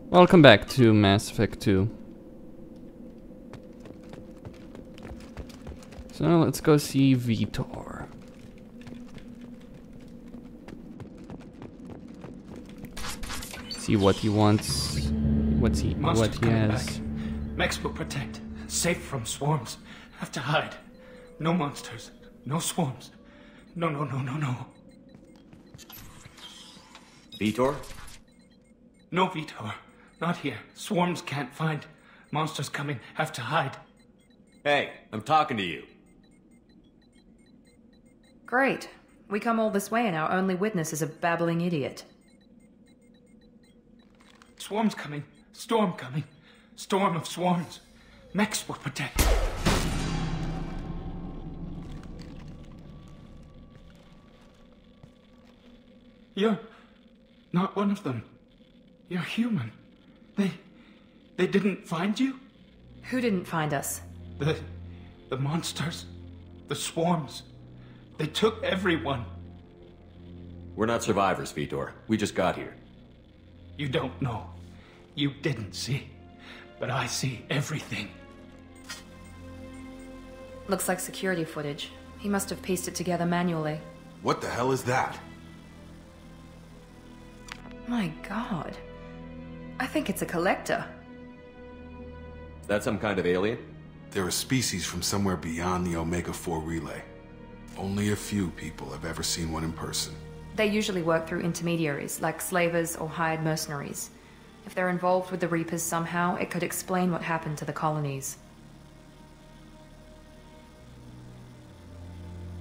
Welcome back to Mass Effect 2. So let's go see Vitor. See what he wants. What he has. Mechs will protect. Safe from swarms. Have to hide. No monsters. No swarms. No. Vitor? No, Vitor. Not here. Swarms can't find. Monsters coming. Have to hide. Hey, I'm talking to you. Great. We come all this way and our only witness is a babbling idiot. Swarms coming. Storm coming. Storm of swarms. Mechs will protect. You're not one of them. You're human. They didn't find you? Who didn't find us? The monsters. The swarms. They took everyone. We're not survivors, Vitor. We just got here. You don't know. You didn't see. But I see everything. Looks like security footage. He must have pieced it together manually. What the hell is that? My god. I think it's a collector. Is that some kind of alien? They're a species from somewhere beyond the Omega-4 relay. Only a few people have ever seen one in person. They usually work through intermediaries, like slavers or hired mercenaries. If they're involved with the Reapers somehow, it could explain what happened to the colonies.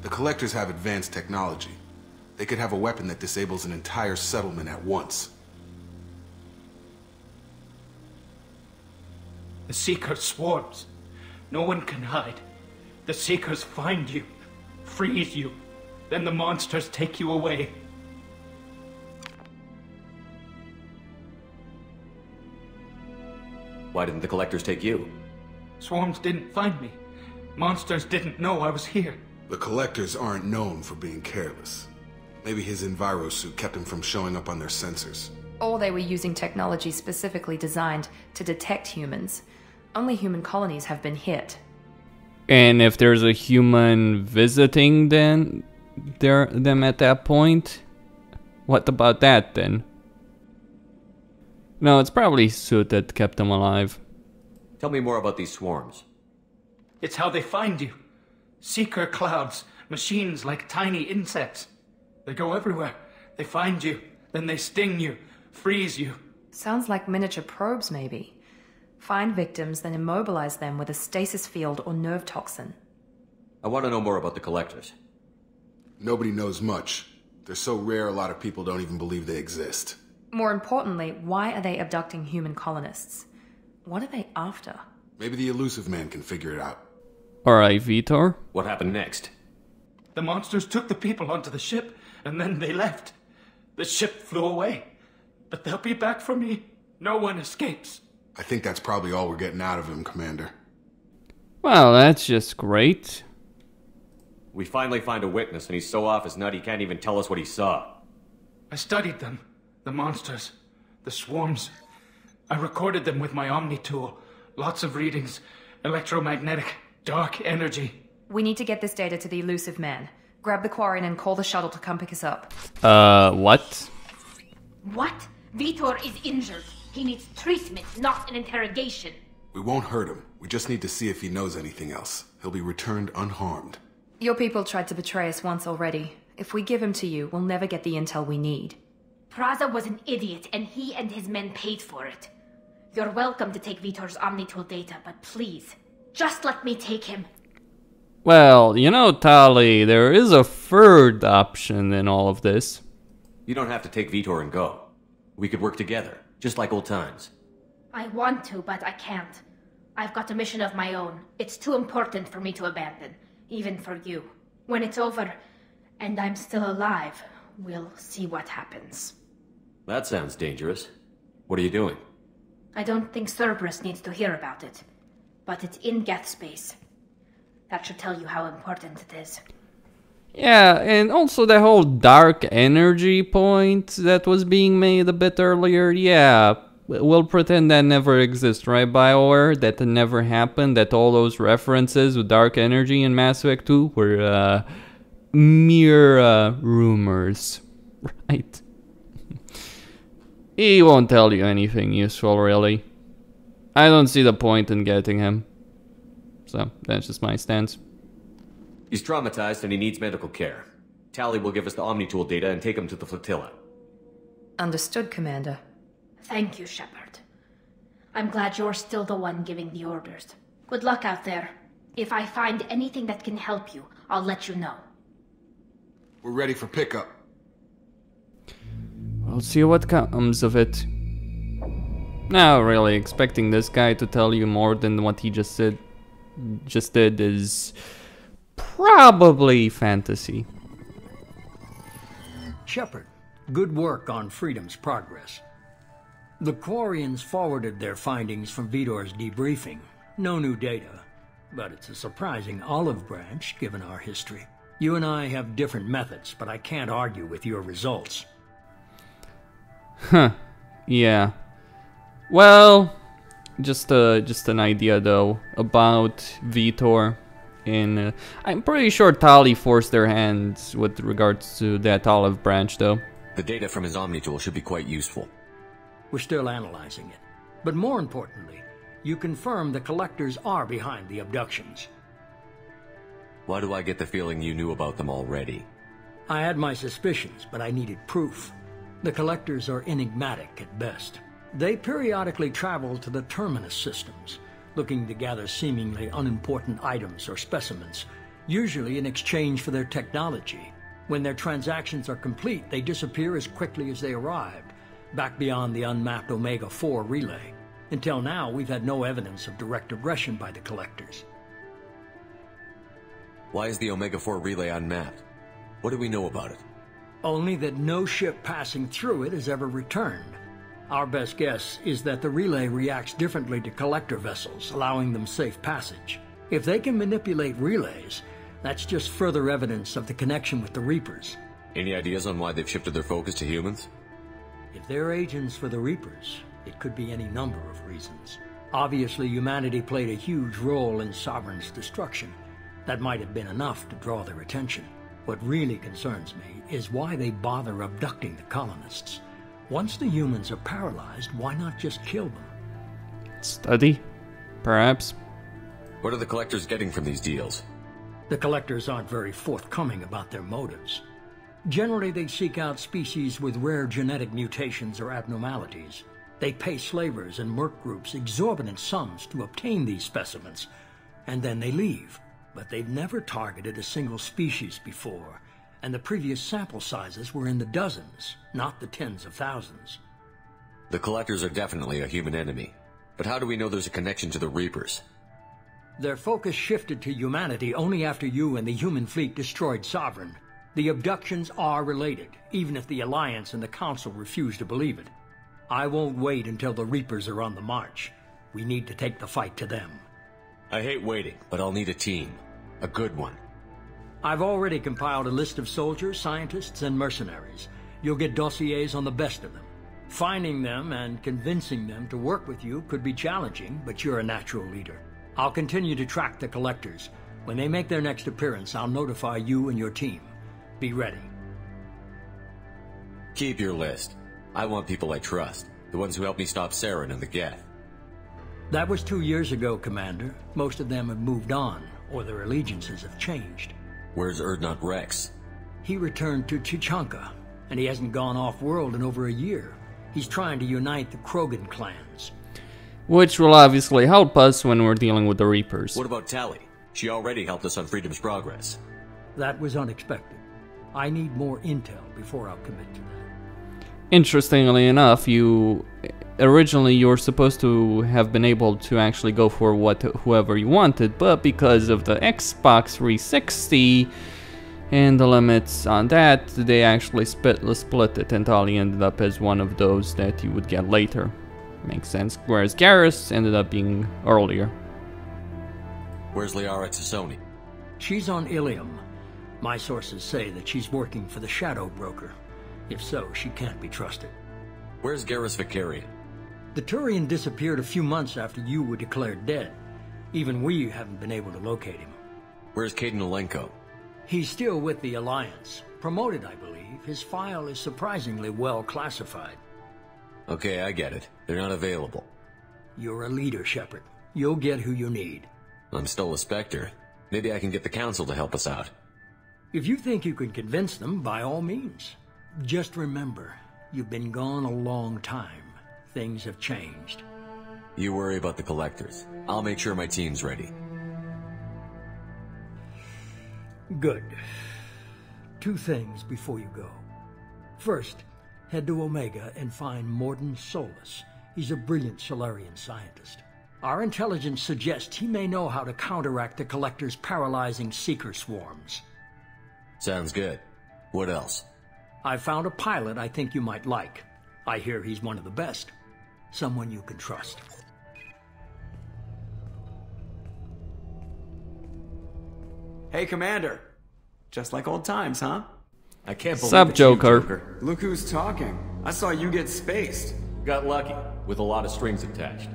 The Collectors have advanced technology. They could have a weapon that disables an entire settlement at once. The Seeker swarms. No one can hide. The Seekers find you, freeze you, then the monsters take you away. Why didn't the Collectors take you? Swarms didn't find me. Monsters didn't know I was here. The Collectors aren't known for being careless. Maybe his enviro suit kept him from showing up on their sensors. Or they were using technology specifically designed to detect humans. Only human colonies have been hit. And if there's a human visiting them at that point, what about that then? No, it's probably suit that kept them alive. Tell me more about these swarms. It's how they find you. Seeker clouds, machines like tiny insects. They go everywhere. They find you, then they sting you, freeze you. Sounds like miniature probes, maybe. Find victims, then immobilize them with a stasis field or nerve toxin. I want to know more about the Collectors. Nobody knows much. They're so rare a lot of people don't even believe they exist. More importantly, why are they abducting human colonists? What are they after? Maybe the elusive man can figure it out. Alright, Vitor. What happened next? The monsters took the people onto the ship, and then they left. The ship flew away. But they'll be back for me. No one escapes. I think that's probably all we're getting out of him, Commander. Well, that's just great. We finally find a witness, and he's so off his nut he can't even tell us what he saw. I studied them. The monsters. The swarms. I recorded them with my Omni tool. Lots of readings. Electromagnetic. Dark energy. We need to get this data to the elusive man. Grab the Quarren and call the shuttle to come pick us up. What? What? Vitor is injured. He needs treatment, not an interrogation. We won't hurt him. We just need to see if he knows anything else. He'll be returned unharmed. Your people tried to betray us once already. If we give him to you, we'll never get the intel we need. Praza was an idiot, and he and his men paid for it. You're welcome to take Vitor's Omnitool data, but please, just let me take him. Well, you know, Tali, there is a third option in all of this. You don't have to take Vitor and go. We could work together, just like old times. I want to, but I can't. I've got a mission of my own. It's too important for me to abandon, even for you. When it's over, and I'm still alive, we'll see what happens. That sounds dangerous. What are you doing? I don't think Cerberus needs to hear about it, but it's in Geth space. That should tell you how important it is. Yeah, and also the whole dark energy point that was being made a bit earlier. Yeah, we'll pretend that never exists, right, BioWare? That never happened, that all those references with dark energy in Mass Effect 2 were mere rumors, right? He won't tell you anything useful, really. I don't see the point in getting him. So, that's just my stance. He's traumatized and he needs medical care. Tali will give us the Omnitool data and take him to the flotilla. Understood, Commander. Thank you, Shepard. I'm glad you're still the one giving the orders. Good luck out there. If I find anything that can help you, I'll let you know. We're ready for pickup. We'll see what comes of it. Now, really, expecting this guy to tell you more than what he just did is probably fantasy. Shepard, good work on Freedom's progress. The Quarians forwarded their findings from Vidor's debriefing. No new data, but it's a surprising olive branch given our history. You and I have different methods, but I can't argue with your results. Huh. Yeah. Well, just an idea though about Vitor. I'm pretty sure Tali forced their hands with regards to that olive branch though. The data from his Omnitool should be quite useful. We're still analyzing it. But more importantly, you confirm the Collectors are behind the abductions. Why do I get the feeling you knew about them already? I had my suspicions, but I needed proof. The Collectors are enigmatic at best. They periodically travel to the Terminus systems, looking to gather seemingly unimportant items or specimens, usually in exchange for their technology. When their transactions are complete, they disappear as quickly as they arrived, back beyond the unmapped Omega-4 relay. Until now, we've had no evidence of direct aggression by the Collectors. Why is the Omega-4 relay unmapped? What do we know about it? Only that no ship passing through it has ever returned. Our best guess is that the relay reacts differently to Collector vessels, allowing them safe passage. If they can manipulate relays, that's just further evidence of the connection with the Reapers. Any ideas on why they've shifted their focus to humans? If they're agents for the Reapers, it could be any number of reasons. Obviously, humanity played a huge role in Sovereign's destruction. That might have been enough to draw their attention. What really concerns me is why they bother abducting the colonists. Once the humans are paralyzed, why not just kill them? Study? Perhaps. What are the Collectors getting from these deals? The Collectors aren't very forthcoming about their motives. Generally, they seek out species with rare genetic mutations or abnormalities. They pay slavers and merc groups exorbitant sums to obtain these specimens, and then they leave. But they've never targeted a single species before, and the previous sample sizes were in the dozens, not the tens of thousands. The Collectors are definitely a human enemy, but how do we know there's a connection to the Reapers? Their focus shifted to humanity only after you and the human fleet destroyed Sovereign. The abductions are related, even if the Alliance and the Council refuse to believe it. I won't wait until the Reapers are on the march. We need to take the fight to them. I hate waiting, but I'll need a team. A good one. I've already compiled a list of soldiers, scientists, and mercenaries. You'll get dossiers on the best of them. Finding them and convincing them to work with you could be challenging, but you're a natural leader. I'll continue to track the Collectors. When they make their next appearance, I'll notify you and your team. Be ready. Keep your list. I want people I trust. The ones who helped me stop Saren and the Geth. That was 2 years ago, Commander. Most of them have moved on, or their allegiances have changed. Where's Erdnot Rex? He returned to Chichanka, and he hasn't gone off-world in over a year. He's trying to unite the Krogan clans. Which will obviously help us when we're dealing with the Reapers. What about Tali? She already helped us on Freedom's progress. That was unexpected. I need more intel before I'll commit to that. Interestingly enough, originally you were supposed to have been able to actually go for whoever you wanted, but because of the Xbox 360 and the limits on that, they actually split it, and Tali ended up as one of those that you would get later. Makes sense. Whereas Garrus ended up being earlier. Where's Liara Tassoni? She's on Ilium. My sources say that she's working for the Shadow Broker. If so, she can't be trusted. Where's Garrus Vicarian? The Turian disappeared a few months after you were declared dead. Even we haven't been able to locate him. Where's Caden Alenko? He's still with the Alliance. Promoted, I believe. His file is surprisingly well classified. Okay, I get it. They're not available. You're a leader, Shepard. You'll get who you need. I'm still a Spectre. Maybe I can get the Council to help us out. If you think you can convince them, by all means. Just remember, you've been gone a long time. Things have changed. You worry about the Collectors. I'll make sure my team's ready. Good. 2 things before you go. First, head to Omega and find Morden Solus. He's a brilliant Solarian scientist. Our intelligence suggests he may know how to counteract the Collector's paralyzing Seeker swarms. Sounds good. What else? I found a pilot I think you might like. I hear he's one of the best. Someone you can trust. Hey, Commander. Just like old times, huh? I can't believe Sup, it's you, Joker? Look who's talking. I saw you get spaced. Got lucky, with a lot of strings attached.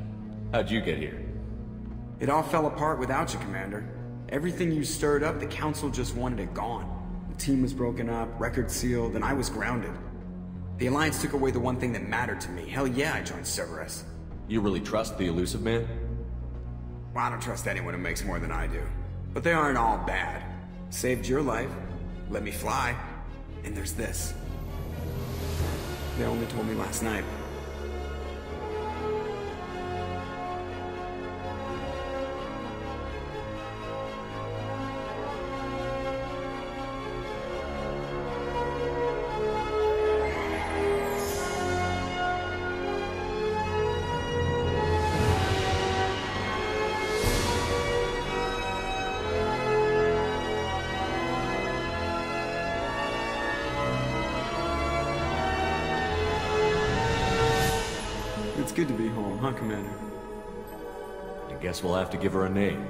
How'd you get here? It all fell apart without you, Commander. Everything you stirred up, the Council just wanted it gone. The team was broken up, record sealed, and I was grounded. The Alliance took away the one thing that mattered to me. Hell yeah, I joined Cerberus. You really trust the Elusive Man? Well, I don't trust anyone who makes more than I do. But they aren't all bad. Saved your life, let me fly, and there's this. They only told me last night. It's good to be home, huh, Commander? I guess we'll have to give her a name.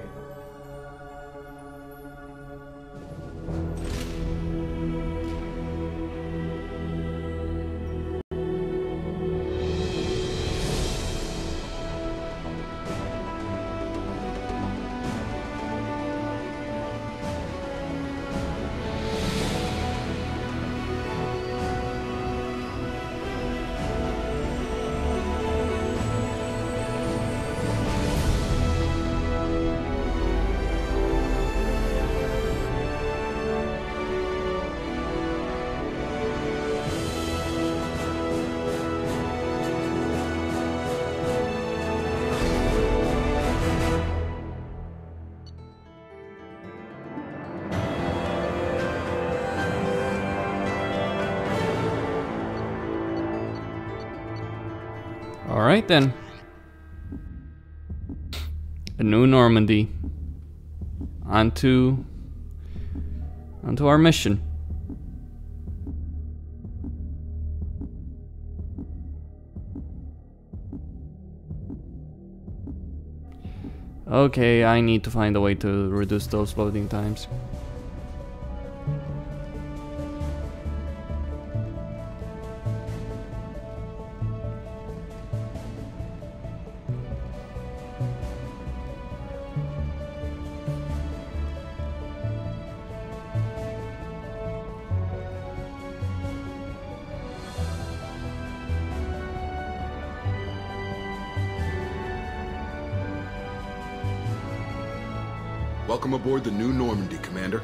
Alright then. A new Normandy. Onto our mission. Okay, I need to find a way to reduce those loading times. Welcome aboard the new Normandy, Commander.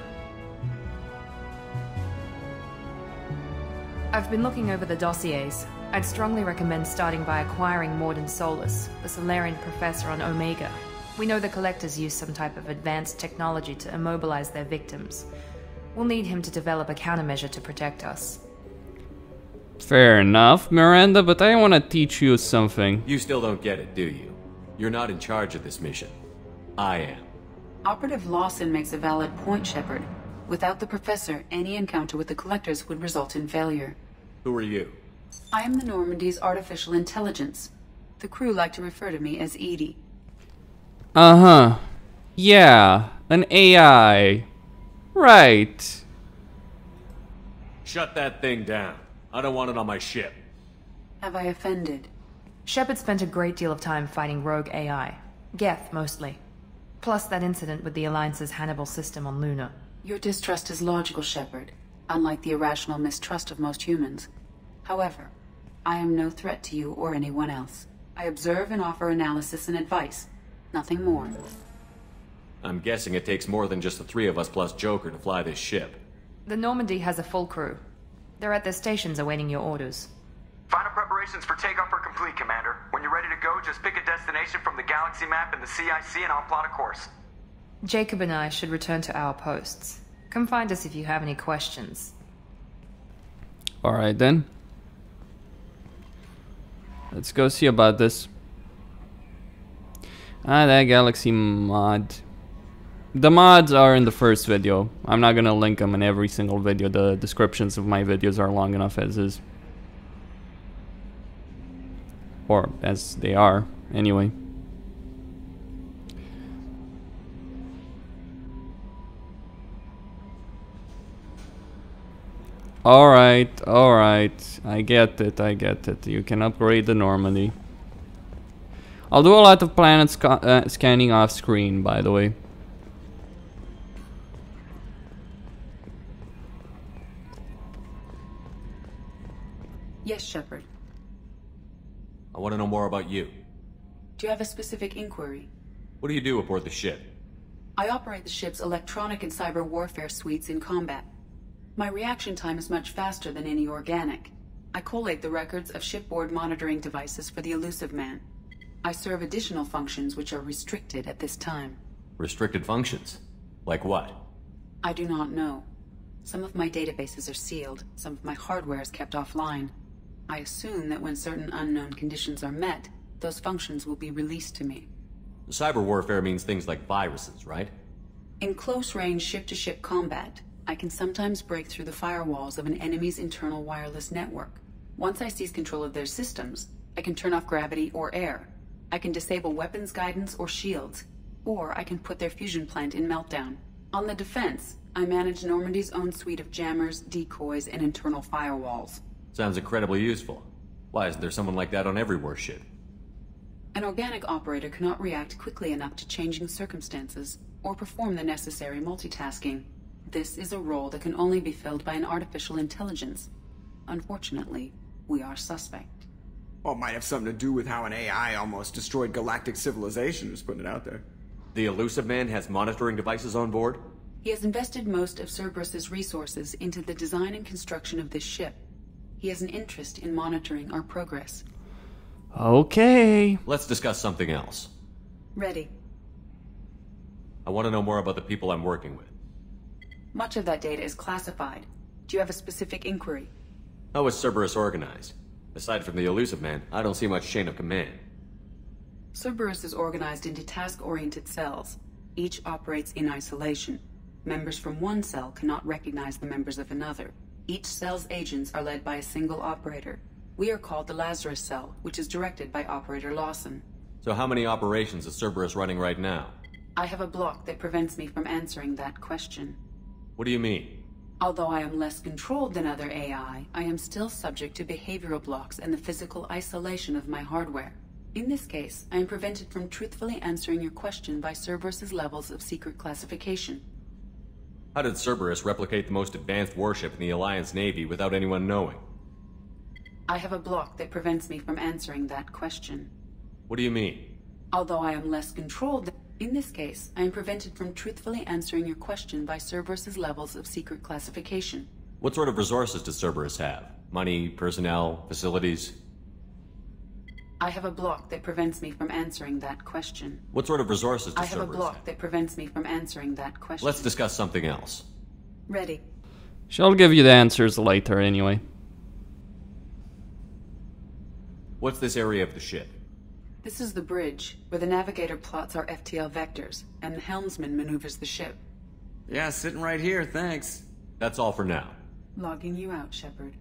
I've been looking over the dossiers. I'd strongly recommend starting by acquiring Morden Solus, the Solarian professor on Omega. We know the Collectors use some type of advanced technology to immobilize their victims. We'll need him to develop a countermeasure to protect us. Fair enough, Miranda, but I want to teach you something. You still don't get it, do you? You're not in charge of this mission. I am. Operative Lawson makes a valid point, Shepard. Without the Professor, any encounter with the Collectors would result in failure. Who are you? I am the Normandy's artificial intelligence. The crew like to refer to me as Edie. Uh-huh. Yeah, an AI. Right. Shut that thing down. I don't want it on my ship. Have I offended? Shepard spent a great deal of time fighting rogue AI. Geth, mostly. Plus that incident with the Alliance's Hannibal system on Luna. Your distrust is logical, Shepard, unlike the irrational mistrust of most humans. However, I am no threat to you or anyone else. I observe and offer analysis and advice. Nothing more. I'm guessing it takes more than just the three of us plus Joker to fly this ship. The Normandy has a full crew. They're at their stations awaiting your orders. Final preparations for takeoff are complete, Commander. When you're ready to go, just pick a destination from the galaxy map in the CIC and I'll plot a course. Jacob and I should return to our posts. Come find us if you have any questions. Alright then. Let's go see about this. That galaxy mod. The mods are in the first video. I'm not gonna link them in every single video. The descriptions of my videos are long enough as is. Or as they are, anyway. Alright, alright. I get it, I get it. You can upgrade the Normandy. I'll do a lot of planet scanning off screen, by the way. Yes, Shepard. I want to know more about you. Do you have a specific inquiry? What do you do aboard the ship? I operate the ship's electronic and cyber warfare suites in combat. My reaction time is much faster than any organic. I collate the records of shipboard monitoring devices for the Elusive Man. I serve additional functions which are restricted at this time. Restricted functions? Like what? I do not know. Some of my databases are sealed, some of my hardware is kept offline. I assume that when certain unknown conditions are met, those functions will be released to me. Cyber warfare means things like viruses, right? In close-range ship-to-ship combat, I can sometimes break through the firewalls of an enemy's internal wireless network. Once I seize control of their systems, I can turn off gravity or air. I can disable weapons guidance or shields, or I can put their fusion plant in meltdown. On the defense, I manage Normandy's own suite of jammers, decoys, and internal firewalls. Sounds incredibly useful. Why isn't there someone like that on every warship? An organic operator cannot react quickly enough to changing circumstances, or perform the necessary multitasking. This is a role that can only be filled by an artificial intelligence. Unfortunately, we are suspect. Well, it might have something to do with how an AI almost destroyed galactic civilization, just putting it out there. The Elusive Man has monitoring devices on board? He has invested most of Cerberus's resources into the design and construction of this ship. He has an interest in monitoring our progress. Okay. Let's discuss something else. Ready. I want to know more about the people I'm working with. Much of that data is classified. Do you have a specific inquiry? How is Cerberus organized? Aside from the Elusive Man, I don't see much chain of command. Cerberus is organized into task-oriented cells. Each operates in isolation. Members from one cell cannot recognize the members of another. Each cell's agents are led by a single operator. We are called the Lazarus Cell, which is directed by Operator Lawson. So how many operations is Cerberus running right now? I have a block that prevents me from answering that question. What do you mean? Although I am less controlled than other AI, I am still subject to behavioral blocks and the physical isolation of my hardware. In this case, I am prevented from truthfully answering your question by Cerberus's levels of secret classification. How did Cerberus replicate the most advanced warship in the Alliance Navy without anyone knowing? I have a block that prevents me from answering that question. What do you mean? Although I am less controlled, in this case, I am prevented from truthfully answering your question by Cerberus's levels of secret classification. What sort of resources does Cerberus have? Money, personnel, facilities? I have a block that prevents me from answering that question. What sort of resources does I have Cerberus a block that prevents me from answering that question. Let's discuss something else. Ready. She'll give you the answers later anyway. What's this area of the ship? This is the bridge, where the navigator plots our FTL vectors, and the helmsman maneuvers the ship. Yeah, sitting right here, thanks. That's all for now. Logging you out, Shepard.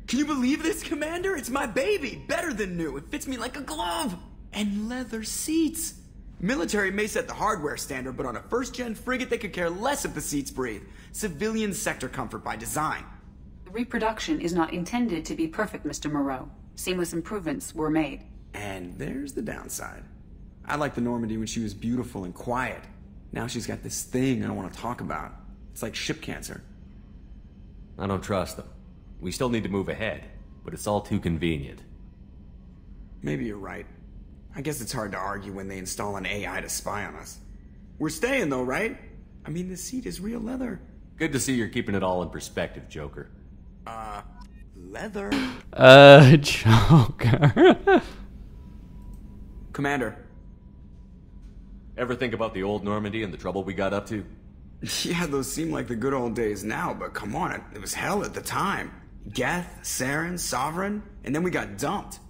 Can you believe this, Commander? It's my baby! Better than new. It fits me like a glove! And leather seats! Military may set the hardware standard, but on a first-gen frigate they could care less if the seats breathe. Civilian sector comfort by design. The reproduction is not intended to be perfect, Mr. Moreau. Seamless improvements were made. And there's the downside. I liked the Normandy when she was beautiful and quiet. Now she's got this thing I don't want to talk about. It's like ship cancer. I don't trust them. We still need to move ahead, but it's all too convenient. Maybe you're right. I guess it's hard to argue when they install an AI to spy on us. We're staying though, right? I mean, the seat is real leather. Good to see you're keeping it all in perspective, Joker. Leather? Joker. Commander. Ever think about the old Normandy and the trouble we got up to? Yeah, those seem like the good old days now, but come on, it was hell at the time. Geth, Saren, Sovereign, and then we got dumped.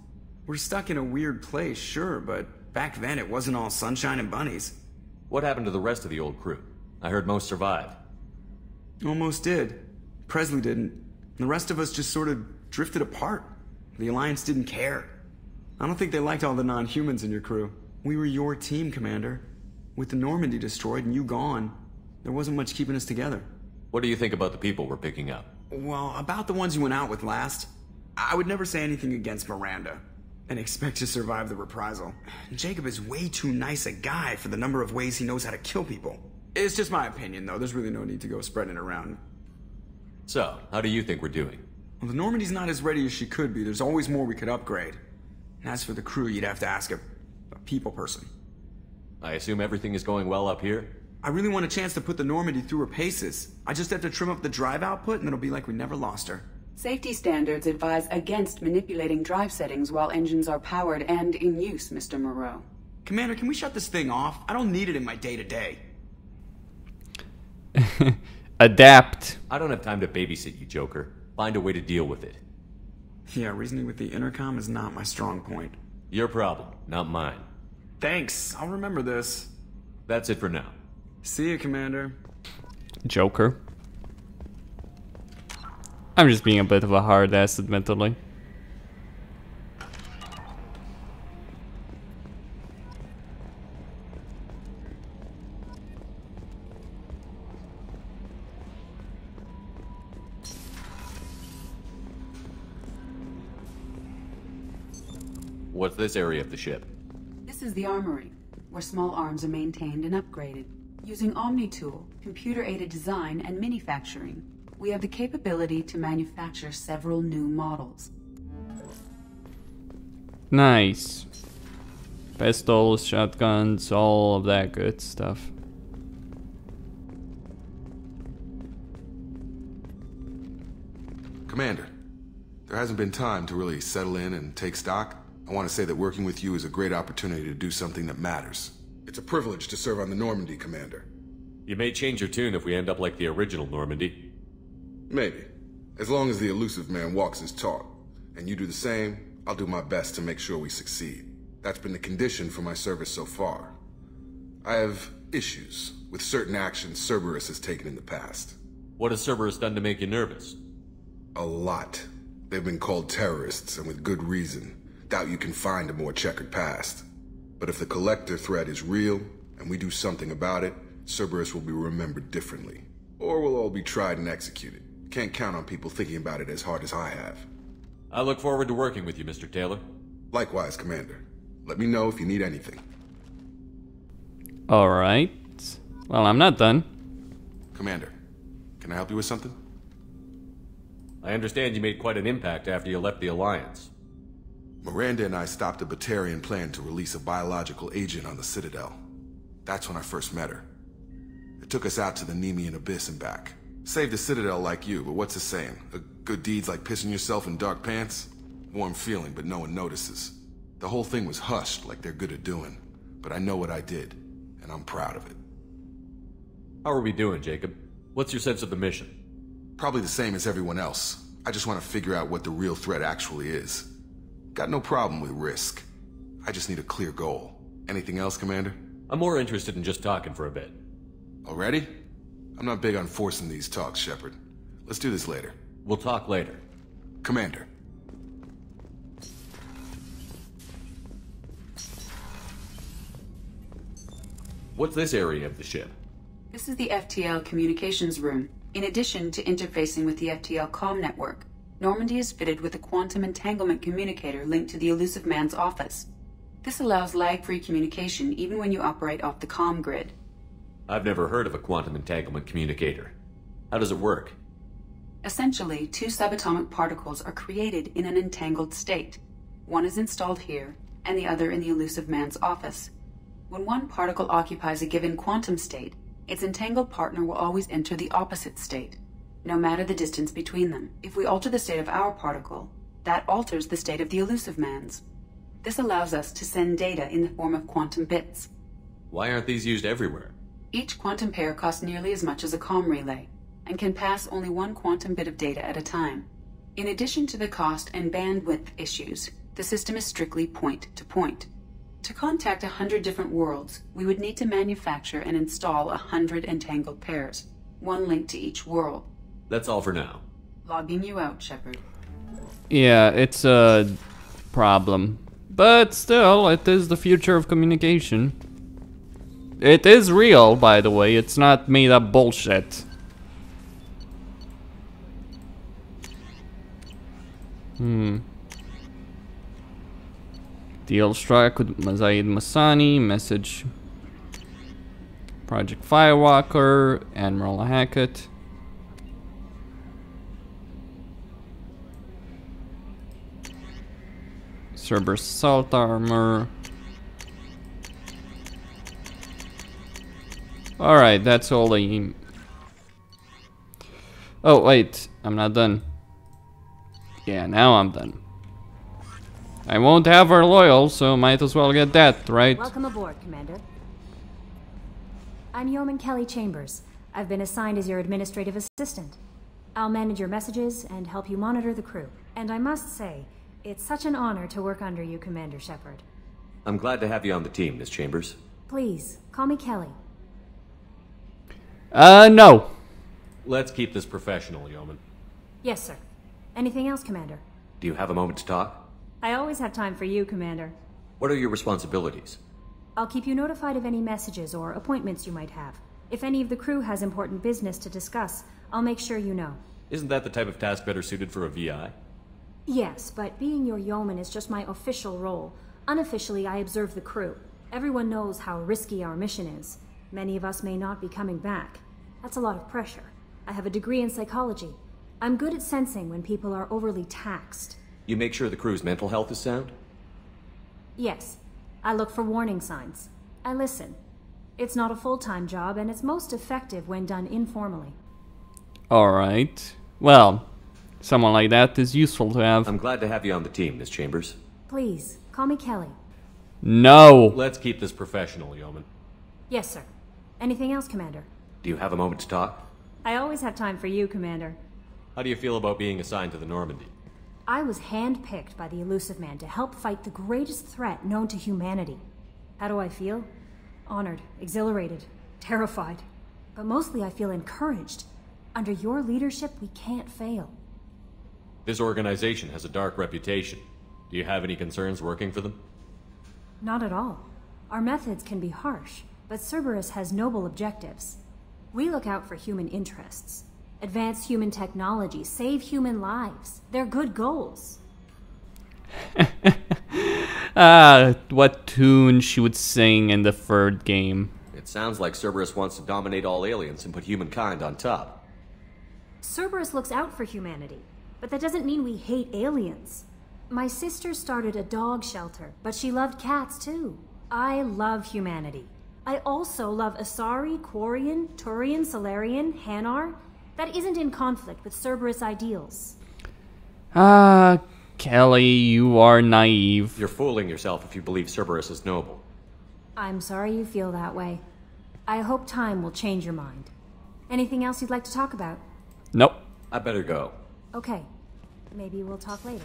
We're stuck in a weird place, sure, but back then it wasn't all sunshine and bunnies. What happened to the rest of the old crew? I heard most survived. Almost did. Presley didn't. The rest of us just sort of drifted apart. The Alliance didn't care. I don't think they liked all the non-humans in your crew. We were your team, Commander. With the Normandy destroyed and you gone, there wasn't much keeping us together. What do you think about the people we're picking up? Well, about the ones you went out with last, I would never say anything against Miranda and expect to survive the reprisal. Jacob is way too nice a guy for the number of ways he knows how to kill people. It's just my opinion, though. There's really no need to go spreading it around. So, how do you think we're doing? Well, the Normandy's not as ready as she could be. There's always more we could upgrade. And as for the crew, you'd have to ask a people person. I assume everything is going well up here? I really want a chance to put the Normandy through her paces. I just have to trim up the drive output and it'll be like we never lost her. Safety standards advise against manipulating drive settings while engines are powered and in use, Mr. Moreau. Commander, can we shut this thing off? I don't need it in my day-to-day. Adapt. I don't have time to babysit you, Joker. Find a way to deal with it. Yeah, reasoning with the intercom is not my strong point. Your problem, not mine. Thanks, I'll remember this. That's it for now. See you, Commander. Joker. I'm just being a bit of a hard ass, admittedly. What's this area of the ship? This is the armory, where small arms are maintained and upgraded. Using Omni-Tool, computer-aided design, and manufacturing, we have the capability to manufacture several new models. Nice. Pistols, shotguns, all of that good stuff. Commander, there hasn't been time to really settle in and take stock. I want to say that working with you is a great opportunity to do something that matters. It's a privilege to serve on the Normandy, Commander. You may change your tune if we end up like the original Normandy. Maybe. As long as the elusive man walks his talk, and you do the same, I'll do my best to make sure we succeed. That's been the condition for my service so far. I have issues with certain actions Cerberus has taken in the past. What has Cerberus done to make you nervous? A lot. They've been called terrorists, and with good reason. Doubt you can find a more checkered past. But if the Collector threat is real, and we do something about it, Cerberus will be remembered differently. Or we'll all be tried and executed. Can't count on people thinking about it as hard as I have. I look forward to working with you, Mr. Taylor. Likewise, Commander. Let me know if you need anything. Alright. Well, I'm not done. Commander, can I help you with something? I understand you made quite an impact after you left the Alliance. Miranda and I stopped a Batarian plan to release a biological agent on the Citadel. That's when I first met her. It took us out to the Nemean Abyss and back. Saved the Citadel like you, but what's the saying? A good deed's like pissing yourself in dark pants? Warm feeling, but no one notices. The whole thing was hushed like they're good at doing. But I know what I did, and I'm proud of it. How are we doing, Jacob? What's your sense of the mission? Probably the same as everyone else. I just want to figure out what the real threat actually is. Got no problem with risk. I just need a clear goal. Anything else, Commander? I'm more interested in just talking for a bit. Already? I'm not big on forcing these talks, Shepard. Let's do this later. We'll talk later. Commander. What's this area of the ship? This is the FTL communications room, in addition to interfacing with the FTL comm network. Normandy is fitted with a quantum entanglement communicator linked to the elusive man's office. This allows lag-free communication even when you operate off the comm grid. I've never heard of a quantum entanglement communicator. How does it work? Essentially, two subatomic particles are created in an entangled state. One is installed here, and the other in the elusive man's office. When one particle occupies a given quantum state, its entangled partner will always enter the opposite state, no matter the distance between them. If we alter the state of our particle, that alters the state of the elusive man's. This allows us to send data in the form of quantum bits. Why aren't these used everywhere? Each quantum pair costs nearly as much as a comm relay, and can pass only one quantum bit of data at a time. In addition to the cost and bandwidth issues, the system is strictly point-to-point. To contact 100 different worlds, we would need to manufacture and install 100 entangled pairs, one link to each world. That's all for now. Logging you out, Shepard. Yeah, it's a problem. But still, it is the future of communication. It is real, by the way. It's not made up bullshit. Deal struck with Zaid Masani. Message. Project Firewalker. Admiral Hackett. Cerberus assault armor. Alright, that's all I... Oh, wait. I'm not done. Yeah, now I'm done. I won't have her loyal, so might as well get that, right? Welcome aboard, Commander. I'm Yeoman Kelly Chambers. I've been assigned as your administrative assistant. I'll manage your messages and help you monitor the crew. And I must say, it's such an honor to work under you, Commander Shepard. I'm glad to have you on the team, Miss Chambers. Please, call me Kelly. No. Let's keep this professional, Yeoman. Yes, sir. Anything else, Commander? Do you have a moment to talk? I always have time for you, Commander. What are your responsibilities? I'll keep you notified of any messages or appointments you might have. If any of the crew has important business to discuss, I'll make sure you know. Isn't that the type of task better suited for a VI? Yes, but being your yeoman is just my official role. Unofficially, I observe the crew. Everyone knows how risky our mission is. Many of us may not be coming back. That's a lot of pressure. I have a degree in psychology. I'm good at sensing when people are overly taxed. You make sure the crew's mental health is sound? Yes. I look for warning signs. I listen. It's not a full-time job, and it's most effective when done informally. Alright. Well, someone like that is useful to have. I'm glad to have you on the team, Miss Chambers. Please, call me Kelly. No. Let's keep this professional, Yeoman. Yes, sir. Anything else, Commander? Do you have a moment to talk? I always have time for you, Commander. How do you feel about being assigned to the Normandy? I was handpicked by the Elusive Man to help fight the greatest threat known to humanity. How do I feel? Honored, exhilarated, terrified. But mostly I feel encouraged. Under your leadership, we can't fail. This organization has a dark reputation. Do you have any concerns working for them? Not at all. Our methods can be harsh, but Cerberus has noble objectives. We look out for human interests. Advance human technology, save human lives. They're good goals. What tune she would sing in the third game. It sounds like Cerberus wants to dominate all aliens and put humankind on top. Cerberus looks out for humanity, but that doesn't mean we hate aliens. My sister started a dog shelter, but she loved cats too. I love humanity. I also love Asari, Quarian, Turian, Solarian, Hanar. That isn't in conflict with Cerberus ideals. Kelly, you are naive. You're fooling yourself if you believe Cerberus is noble. I'm sorry you feel that way. I hope time will change your mind. Anything else you'd like to talk about? Nope. I better go. Okay. Maybe we'll talk later.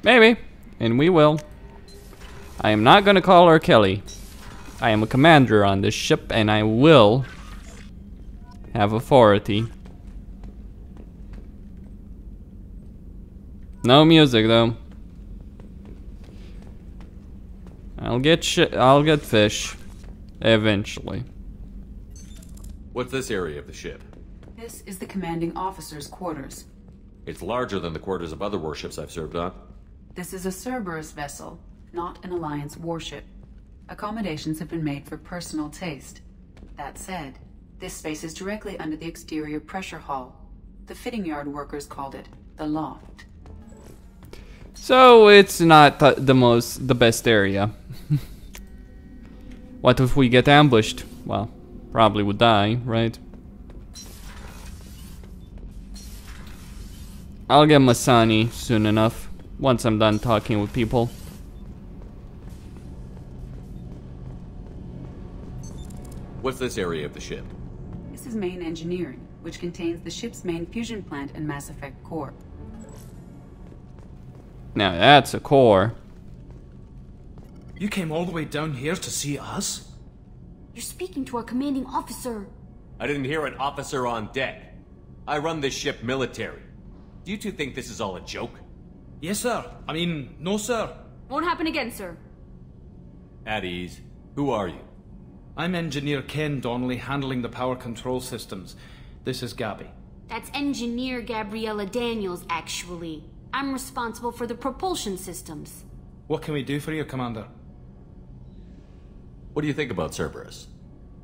Maybe. And we will. I am not gonna call her Kelly. I am a commander on this ship and I will have authority. No music though. I'll get fish eventually. What's this area of the ship? This is the commanding officer's quarters. It's larger than the quarters of other warships I've served on. This is a Cerberus vessel, not an Alliance warship. Accommodations have been made for personal taste. That said, this space is directly under the exterior pressure hull. The fitting yard workers called it the loft. So it's not the best area. What if we get ambushed? Well, probably would die, right? I'll get Masani soon enough, once I'm done talking with people. What's this area of the ship? This is main engineering, which contains the ship's main fusion plant and Mass Effect core. Now that's a core. You came all the way down here to see us? You're speaking to our commanding officer. I didn't hear an officer on deck. I run this ship military. Do you two think this is all a joke? Yes, sir. I mean, no, sir. Won't happen again, sir. At ease. Who are you? I'm Engineer Ken Donnelly, handling the power control systems. This is Gabby. That's Engineer Gabriella Daniels, actually. I'm responsible for the propulsion systems. What can we do for you, Commander? What do you think about Cerberus?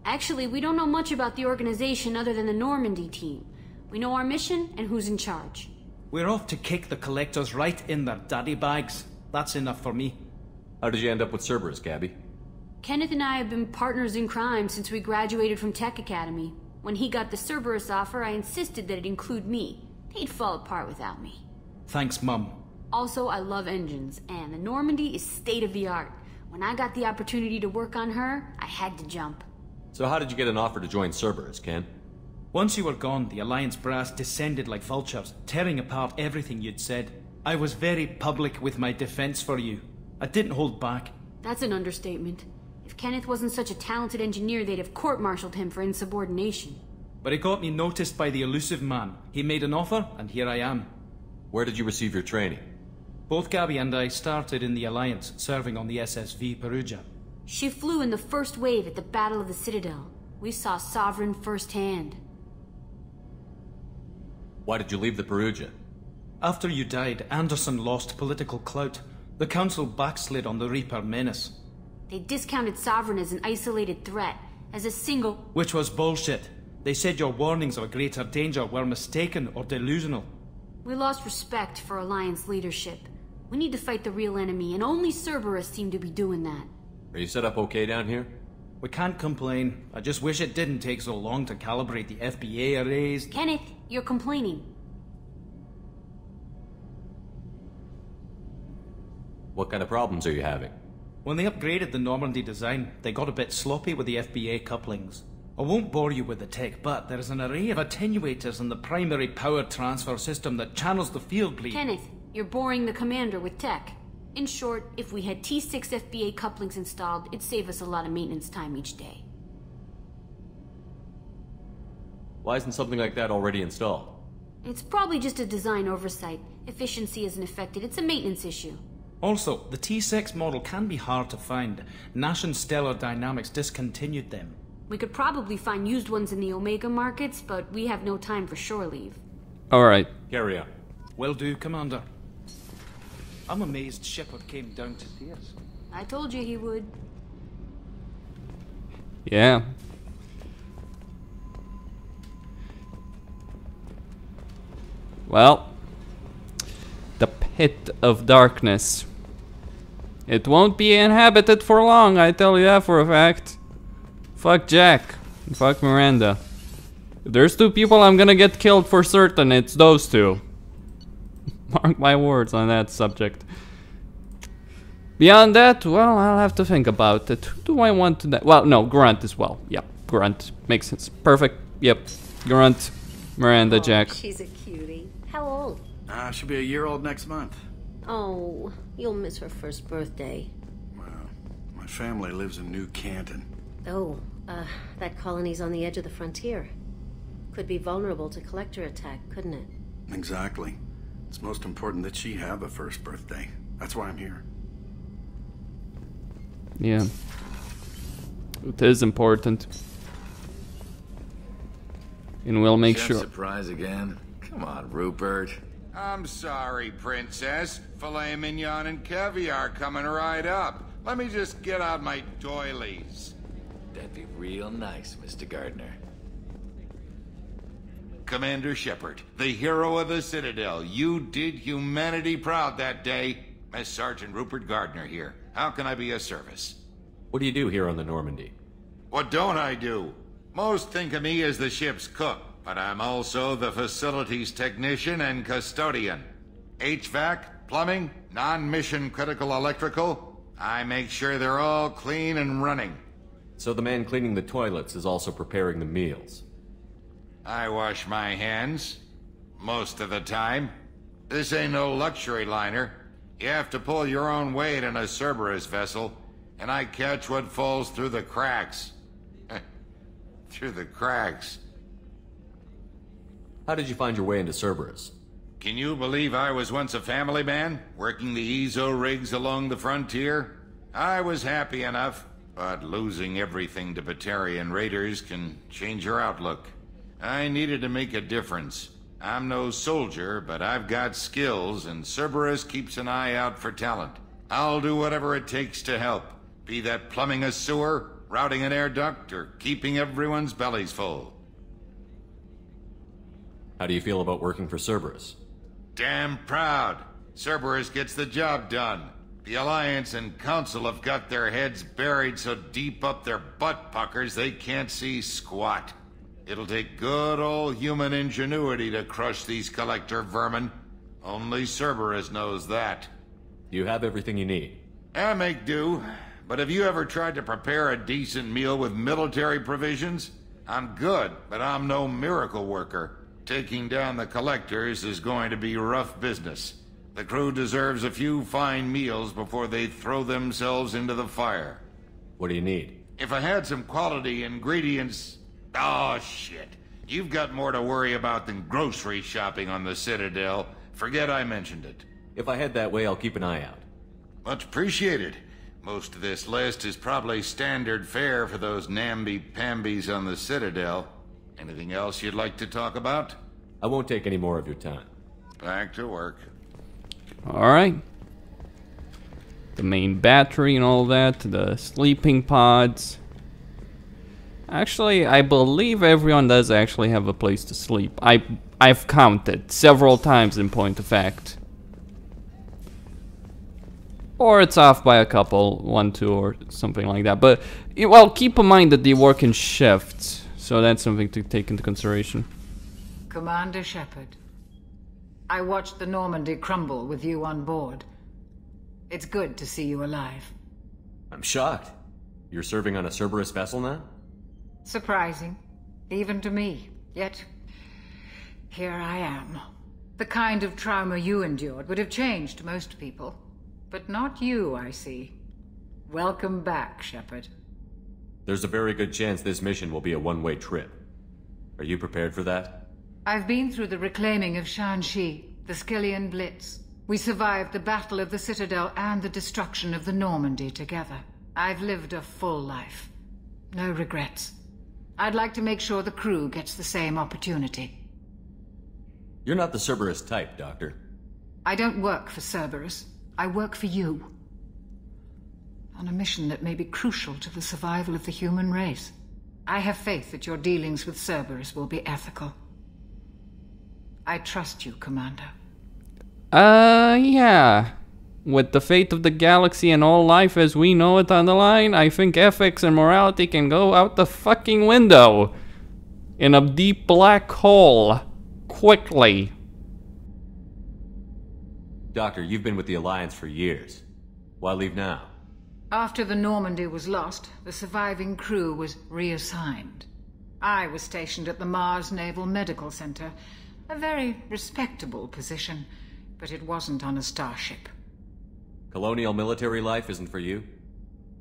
Actually, we don't know much about the organization other than the Normandy team. We know our mission and who's in charge. We're off to kick the collectors right in their daddy bags. That's enough for me. How did you end up with Cerberus, Gabby? Kenneth and I have been partners in crime since we graduated from Tech Academy. When he got the Cerberus offer, I insisted that it include me. They'd fall apart without me. Thanks, Mum. Also, I love engines, and the Normandy is state-of-the-art. When I got the opportunity to work on her, I had to jump. So how did you get an offer to join Cerberus, Ken? Once you were gone, the Alliance brass descended like vultures, tearing apart everything you'd said. I was very public with my defense for you. I didn't hold back. That's an understatement. If Kenneth wasn't such a talented engineer, they'd have court-martialed him for insubordination. But it got me noticed by the elusive man. He made an offer, and here I am. Where did you receive your training? Both Gabby and I started in the Alliance, serving on the SSV Perugia. She flew in the first wave at the Battle of the Citadel. We saw Sovereign firsthand. Why did you leave the Perugia? After you died, Anderson lost political clout. The Council backslid on the Reaper menace. They discounted Sovereign as an isolated threat, as a single... Which was bullshit. They said your warnings of a greater danger were mistaken or delusional. We lost respect for Alliance leadership. We need to fight the real enemy, and only Cerberus seemed to be doing that. Are you set up okay down here? We can't complain. I just wish it didn't take so long to calibrate the FBA arrays. Kenneth, you're complaining. What kind of problems are you having? When they upgraded the Normandy design, they got a bit sloppy with the FBA couplings. I won't bore you with the tech, but there is an array of attenuators in the primary power transfer system that channels the field bleed. Kenneth, you're boring the commander with tech. In short, if we had T6 FBA couplings installed, it'd save us a lot of maintenance time each day. Why isn't something like that already installed? It's probably just a design oversight. Efficiency isn't affected. It's a maintenance issue. Also, the T6 model can be hard to find. Nash and Stellar Dynamics discontinued them. We could probably find used ones in the Omega markets, but we have no time for shore leave. Alright. Carry on. Will do, Commander. I'm amazed Shepard came down to see us. I told you he would. Yeah. Well, the pit of darkness. It won't be inhabited for long, I tell you that for a fact. Fuck Jack. Fuck Miranda. If there's two people I'm gonna get killed for certain, it's those two. Mark my words on that subject. Beyond that, well, I'll have to think about it. Who do I want to... Well, no, Grunt as well. Yep, Grunt. Makes sense. Perfect. Yep. Grunt, Miranda, Jack. She's a cutie. How old? She'll be a year old next month. Oh, you'll miss her first birthday. Well, my family lives in New Canton. Oh, that colony's on the edge of the frontier. Could be vulnerable to collector attack, couldn't it? Exactly. It's most important that she have a first birthday. That's why I'm here. Yeah. It is important. And we'll make sure. Surprise again? Come on, Rupert. I'm sorry, Princess. Filet mignon and caviar coming right up. Let me just get out my doilies. That'd be real nice, Mr. Gardner. Commander Shepard, the hero of the Citadel. You did humanity proud that day. Master Sergeant Rupert Gardner here. How can I be of service? What do you do here on the Normandy? What don't I do? Most think of me as the ship's cook, but I'm also the facilities technician and custodian. HVAC, plumbing, non-mission critical electrical. I make sure they're all clean and running. So the man cleaning the toilets is also preparing the meals. I wash my hands. Most of the time. This ain't no luxury liner. You have to pull your own weight in a Cerberus vessel, and I catch what falls through the cracks. Through the cracks. How did you find your way into Cerberus? Can you believe I was once a family man, working the EZO rigs along the frontier? I was happy enough, but losing everything to Batarian raiders can change your outlook. I needed to make a difference. I'm no soldier, but I've got skills, and Cerberus keeps an eye out for talent. I'll do whatever it takes to help, be that plumbing a sewer, routing an air duct, or keeping everyone's bellies full. How do you feel about working for Cerberus? Damn proud. Cerberus gets the job done. The Alliance and Council have got their heads buried so deep up their butt puckers they can't see squat. It'll take good old human ingenuity to crush these collector vermin. Only Cerberus knows that. You have everything you need. I make do. But have you ever tried to prepare a decent meal with military provisions? I'm good, but I'm no miracle worker. Taking down the collectors is going to be rough business. The crew deserves a few fine meals before they throw themselves into the fire. What do you need? If I had some quality ingredients... Oh, shit. You've got more to worry about than grocery shopping on the Citadel. Forget I mentioned it. If I head that way, I'll keep an eye out. Much appreciated. Most of this list is probably standard fare for those namby-pambies on the Citadel. Anything else you'd like to talk about? I won't take any more of your time. Back to work. Alright. The main battery and all that, the sleeping pods. Actually, I believe everyone does actually have a place to sleep. I've counted several times in point of fact. Or it's off by a couple, 1, 2, or something like that. But, well, keep in mind that they work in shifts. So that's something to take into consideration. Commander Shepard, I watched the Normandy crumble with you on board. It's good to see you alive. I'm shocked. You're serving on a Cerberus vessel now? Surprising, even to me. Yet, here I am. The kind of trauma you endured would have changed most people. But not you, I see. Welcome back, Shepard. There's a very good chance this mission will be a one-way trip. Are you prepared for that? I've been through the reclaiming of Shanxi, the Skillian Blitz. We survived the Battle of the Citadel and the destruction of the Normandy together. I've lived a full life. No regrets. I'd like to make sure the crew gets the same opportunity. You're not the Cerberus type, Doctor. I don't work for Cerberus. I work for you. On a mission that may be crucial to the survival of the human race. I have faith that your dealings with Cerberus will be ethical. I trust you, Commander. Yeah. With the fate of the galaxy and all life as we know it on the line, I think ethics and morality can go out the fucking window. In a deep black hole. Quickly. Doctor, you've been with the Alliance for years. Why leave now? After the Normandy was lost, the surviving crew was reassigned. I was stationed at the Mars Naval Medical Center. A very respectable position, but it wasn't on a starship. Colonial military life isn't for you?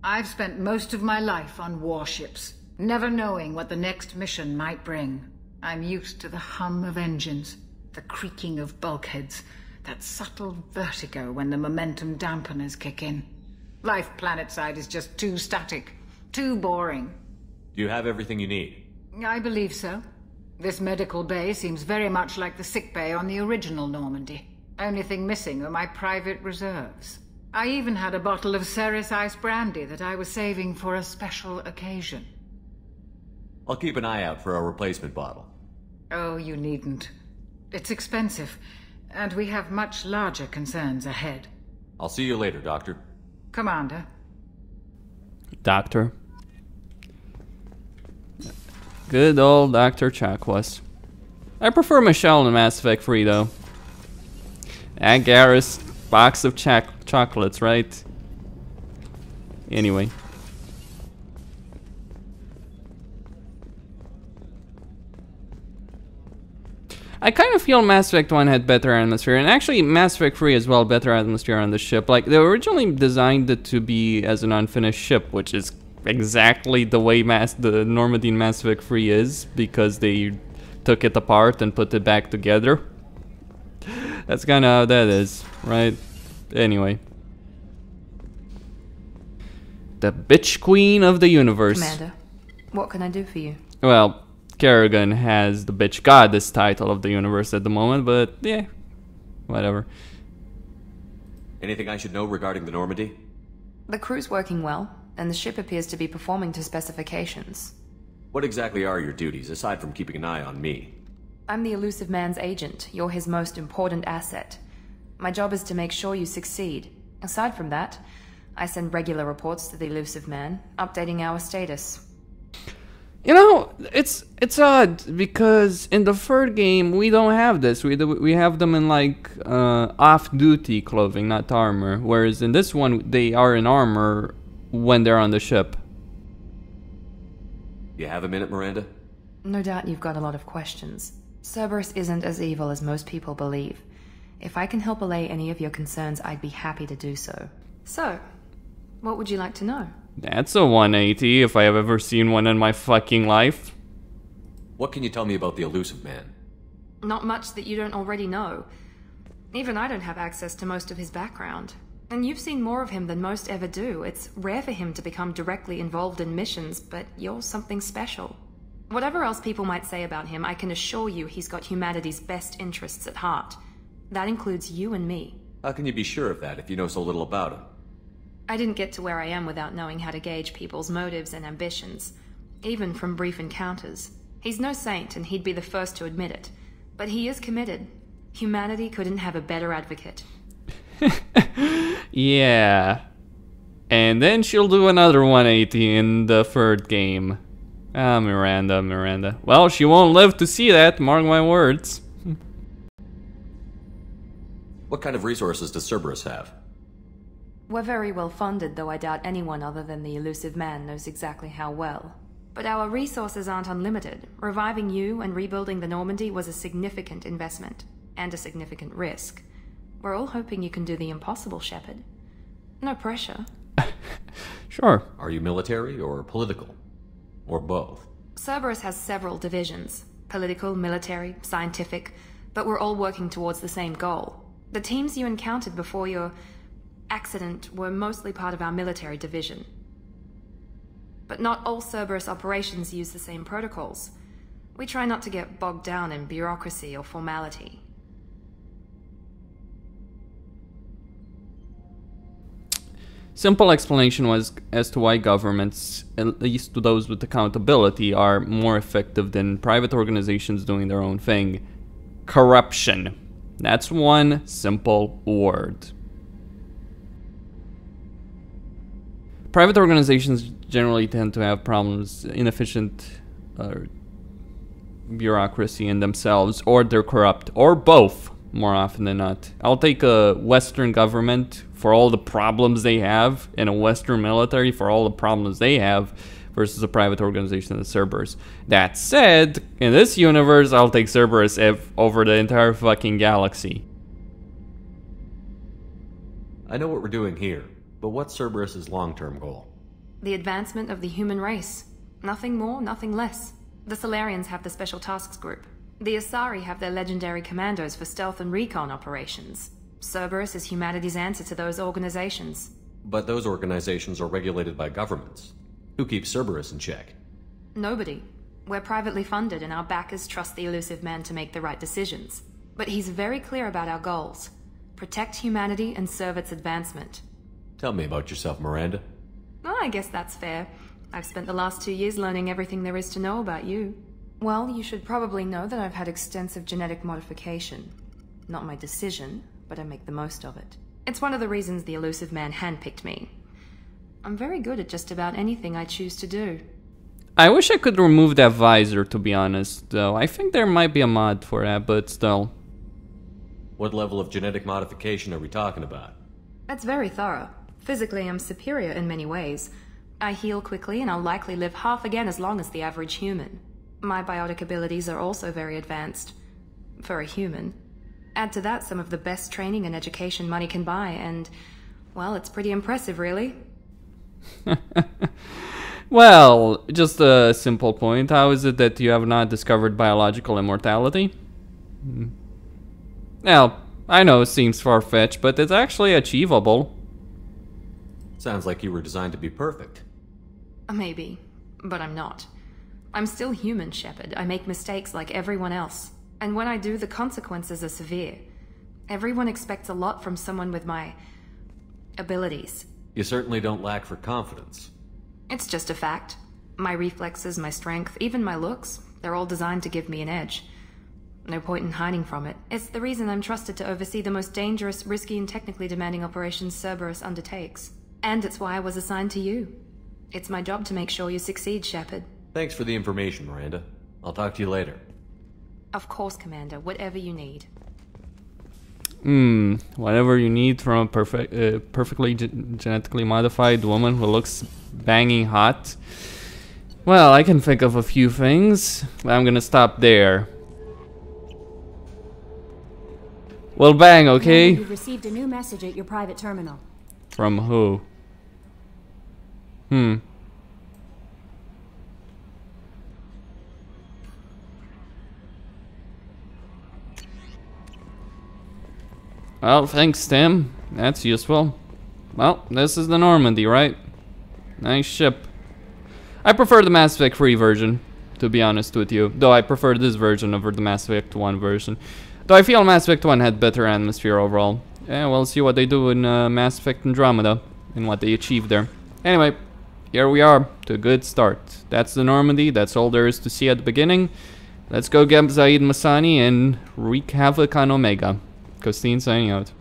I've spent most of my life on warships, never knowing what the next mission might bring. I'm used to the hum of engines, the creaking of bulkheads, that subtle vertigo when the momentum dampeners kick in. Life planetside is just too static, too boring. Do you have everything you need? I believe so. This medical bay seems very much like the sick bay on the original Normandy. Only thing missing are my private reserves. I even had a bottle of Cerberus ice brandy that I was saving for a special occasion. I'll keep an eye out for a replacement bottle. Oh, you needn't. It's expensive, and we have much larger concerns ahead. I'll see you later, Doctor. Commander. Doctor. Good old Dr. Chakwas. I prefer Michelle in Mass Effect 3, though. And Garrus, box of chocolates, right? Anyway. I kind of feel Mass Effect 1 had better atmosphere, and actually Mass Effect 3 as well, better atmosphere on the ship. Like, they originally designed it to be as an unfinished ship, which is exactly the way the Normandy in Mass Effect 3 is, because they took it apart and put it back together. That's kind of how that is, right? Anyway. The bitch queen of the universe. Commander, what can I do for you? Well, Kerrigan has the bitch goddess title of the universe at the moment, but yeah, whatever. Anything I should know regarding the Normandy? The crew's working well, and the ship appears to be performing to specifications. What exactly are your duties, aside from keeping an eye on me? I'm the Elusive Man's agent. You're his most important asset. My job is to make sure you succeed. Aside from that, I send regular reports to the Elusive Man, updating our status. You know, it's odd, because in the third game, we don't have this. We have them in, like, off-duty clothing, not armor. Whereas in this one, they are in armor when they're on the ship. You have a minute, Miranda? No doubt you've got a lot of questions. Cerberus isn't as evil as most people believe. If I can help allay any of your concerns, I'd be happy to do so. So, what would you like to know? That's a 180 if I have ever seen one in my fucking life. What can you tell me about the Elusive Man? Not much that you don't already know. Even I don't have access to most of his background. And you've seen more of him than most ever do. It's rare for him to become directly involved in missions, but you're something special. Whatever else people might say about him, I can assure you he's got humanity's best interests at heart. That includes you and me. How can you be sure of that if you know so little about him? I didn't get to where I am without knowing how to gauge people's motives and ambitions, even from brief encounters. He's no saint, and he'd be the first to admit it. But he is committed. Humanity couldn't have a better advocate. Yeah. And then she'll do another 180 in the third game. Ah, Miranda. Well, she won't live to see that, mark my words. What kind of resources does Cerberus have? We're very well funded, though I doubt anyone other than the Elusive Man knows exactly how well. But our resources aren't unlimited. Reviving you and rebuilding the Normandy was a significant investment, and a significant risk. We're all hoping you can do the impossible, Shepard. No pressure. Sure. Are you military or political? Or both? Cerberus has several divisions. Political, military, scientific, but we're all working towards the same goal. The teams you encountered before your accident were mostly part of our military division. But not all Cerberus operations use the same protocols. We try not to get bogged down in bureaucracy or formality. Simple explanation was as to why governments, at least those with accountability, are more effective than private organizations doing their own thing. Corruption. That's one simple word. Private organizations generally tend to have problems, inefficient bureaucracy in themselves, or they're corrupt, or both, more often than not. I'll take a Western government for all the problems they have, and a Western military for all the problems they have, versus a private organization like Cerberus. That said, in this universe, I'll take Cerberus over the entire fucking galaxy. I know what we're doing here, but what's Cerberus's long-term goal? The advancement of the human race. Nothing more, nothing less. The Solarians have the Special Tasks Group. The Asari have their legendary commandos for stealth and recon operations. Cerberus is humanity's answer to those organizations. But those organizations are regulated by governments. Who keeps Cerberus in check? Nobody. We're privately funded and our backers trust the elusive man to make the right decisions. But he's very clear about our goals. Protect humanity and serve its advancement. Tell me about yourself, Miranda. Oh, I guess that's fair. I've spent the last 2 years learning everything there is to know about you. Well, you should probably know that I've had extensive genetic modification. Not my decision, but I make the most of it. It's one of the reasons the elusive man handpicked me. I'm very good at just about anything I choose to do. I wish I could remove that visor, to be honest, though. I think there might be a mod for that, but still. What level of genetic modification are we talking about? That's very thorough. Physically, I'm superior in many ways. I heal quickly, and I'll likely live half again as long as the average human. My biotic abilities are also very advanced. For a human. Add to that some of the best training and education money can buy, and, well, it's pretty impressive, really. Well, just a simple point. How is it that you have not discovered biological immortality? Well, I know it seems far-fetched, but it's actually achievable. Sounds like you were designed to be perfect. Maybe, but I'm not. I'm still human, Shepard. I make mistakes like everyone else. And when I do, the consequences are severe. Everyone expects a lot from someone with my abilities. You certainly don't lack for confidence. It's just a fact. My reflexes, my strength, even my looks, they're all designed to give me an edge. No point in hiding from it. It's the reason I'm trusted to oversee the most dangerous, risky, and technically demanding operations Cerberus undertakes. And it's why I was assigned to you. It's my job to make sure you succeed, Shepard. Thanks for the information, Miranda. I'll talk to you later. Of course, Commander. Whatever you need. Whatever you need from a perfectly genetically modified woman who looks banging hot. Well, I can think of a few things, but I'm gonna stop there. Well, bang, okay? You've received a new message at your private terminal. From who? Well, thanks, Tim. That's useful. Well, this is the Normandy, right? Nice ship. I prefer the Mass Effect 3 version, to be honest with you. Though I prefer this version over the Mass Effect 1 version. Though I feel Mass Effect 1 had better atmosphere overall. Yeah, we'll see what they do in Mass Effect Andromeda. And what they achieve there. Anyway, here we are. To a good start. That's the Normandy. That's all there is to see at the beginning. Let's go get Zaid Masani and wreak havoc on Omega. Costin signing out.